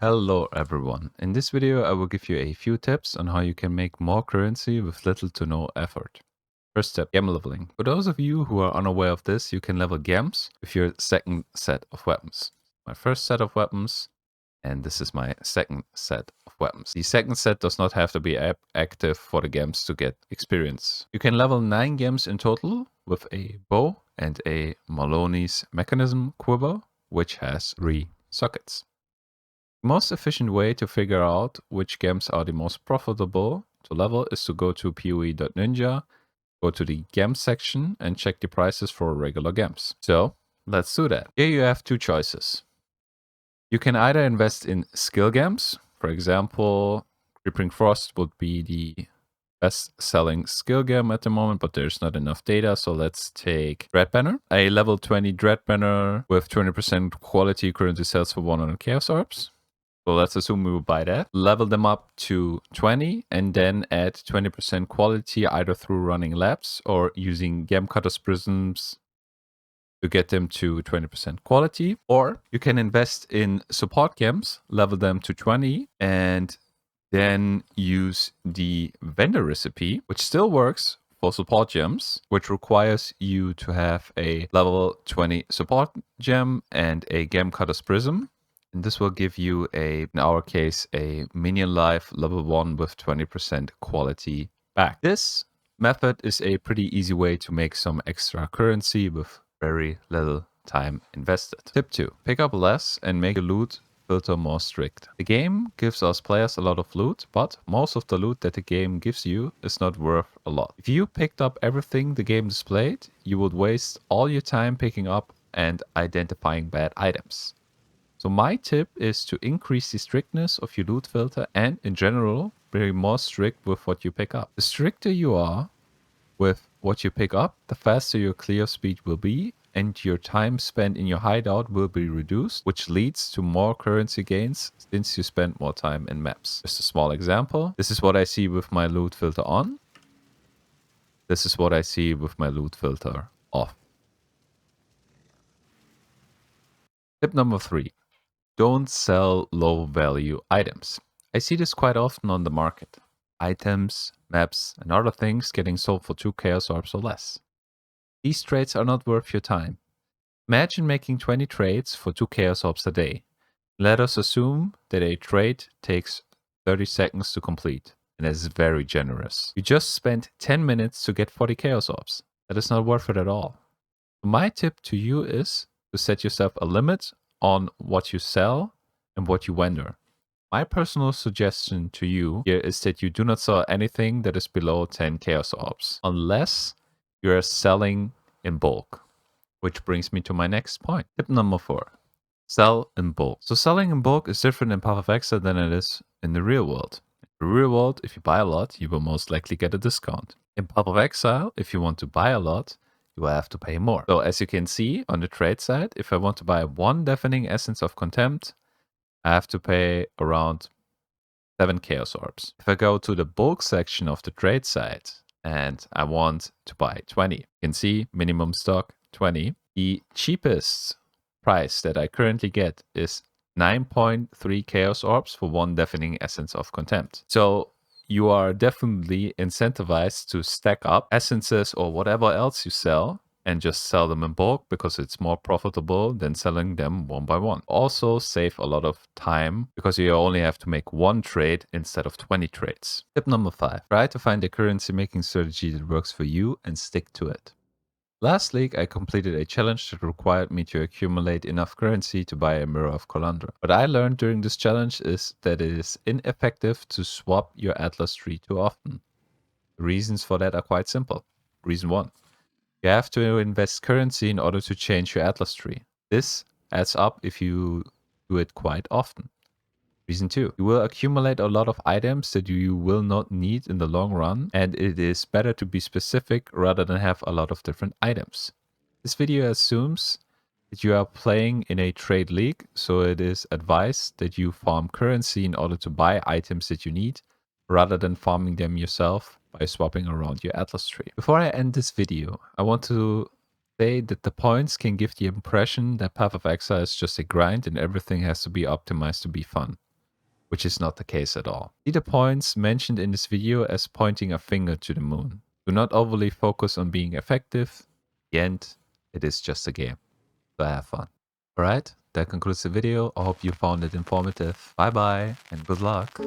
Hello everyone. In this video I will give you a few tips on how you can make more currency with little to no effort. First step, gem leveling. For those of you who are unaware of this, you can level gems with your second set of weapons. My first set of weapons, and this is my second set of weapons. The second set does not have to be active for the gems to get experience. You can level 9 gems in total with a bow and a Maloney's mechanism quiver, which has 3 sockets. The most efficient way to figure out which gems are the most profitable to level is to go to poe.ninja, go to the gems section and check the prices for regular gems. So let's do that. Here you have two choices. You can either invest in skill gems. For example, Creeping Frost would be the best selling skill gem at the moment, but there's not enough data. So let's take Dread Banner. A level 20 Dread Banner with 20% quality currently sells for 100 Chaos Orbs. So let's assume we will buy that, level them up to 20, and then add 20% quality either through running labs or using Gem Cutters Prisms to get them to 20% quality. Or you can invest in support gems, level them to 20, and then use the vendor recipe, which still works for support gems, which requires you to have a level 20 support gem and a Gem Cutters Prism. And this will give you in our case, a minion life level 1 with 20% quality back. This method is a pretty easy way to make some extra currency with very little time invested. Tip 2. Pick up less and make your loot filter more strict. The game gives us players a lot of loot, but most of the loot that the game gives you is not worth a lot. If you picked up everything the game displayed, you would waste all your time picking up and identifying bad items. So my tip is to increase the strictness of your loot filter and in general, be more strict with what you pick up. The stricter you are with what you pick up, the faster your clear speed will be and your time spent in your hideout will be reduced, which leads to more currency gains since you spend more time in maps. Just a small example. This is what I see with my loot filter on. This is what I see with my loot filter off. Tip number 3. Don't sell low value items. I see this quite often on the market. Items, maps, and other things getting sold for 2 Chaos Orbs or less. These trades are not worth your time. Imagine making 20 trades for 2 Chaos Orbs a day. Let us assume that a trade takes 30 seconds to complete, and that is very generous. You just spent 10 minutes to get 40 Chaos Orbs. That is not worth it at all. My tip to you is to set yourself a limit on what you sell and what you vendor. My personal suggestion to you here is that you do not sell anything that is below 10 Chaos Orbs, unless you are selling in bulk, which brings me to my next point. Tip number 4, sell in bulk. So selling in bulk is different in pathofexile than it is in the real world. In the real world, if you buy a lot, you will most likely get a discount. In pathofexile, if you want to buy a lot, you will have to pay more. So as you can see on the trade side, if I want to buy 1 Deafening Essence of Contempt, I have to pay around 7 Chaos Orbs. If I go to the bulk section of the trade side and I want to buy 20, you can see minimum stock 20. The cheapest price that I currently get is 9.3 Chaos Orbs for 1 Deafening Essence of Contempt. So you are definitely incentivized to stack up essences or whatever else you sell and just sell them in bulk because it's more profitable than selling them one by one. Also save a lot of time because you only have to make 1 trade instead of 20 trades. Tip number 5, try to find a currency making strategy that works for you and stick to it. Last week, I completed a challenge that required me to accumulate enough currency to buy a Mirror of Calandra. What I learned during this challenge is that it is ineffective to swap your Atlas tree too often. The reasons for that are quite simple. Reason 1. You have to invest currency in order to change your Atlas tree. This adds up if you do it quite often. Reason 2. You will accumulate a lot of items that you will not need in the long run, and it is better to be specific rather than have a lot of different items. This video assumes that you are playing in a trade league, so it is advised that you farm currency in order to buy items that you need, rather than farming them yourself by swapping around your Atlas tree. Before I end this video, I want to say that the points can give the impression that pathofexile is just a grind and everything has to be optimized to be fun. which is not the case at all. See the points mentioned in this video as pointing a finger to the moon. Do not overly focus on being effective. In the end, it is just a game. So have fun. Alright, that concludes the video. I hope you found it informative. Bye bye and good luck.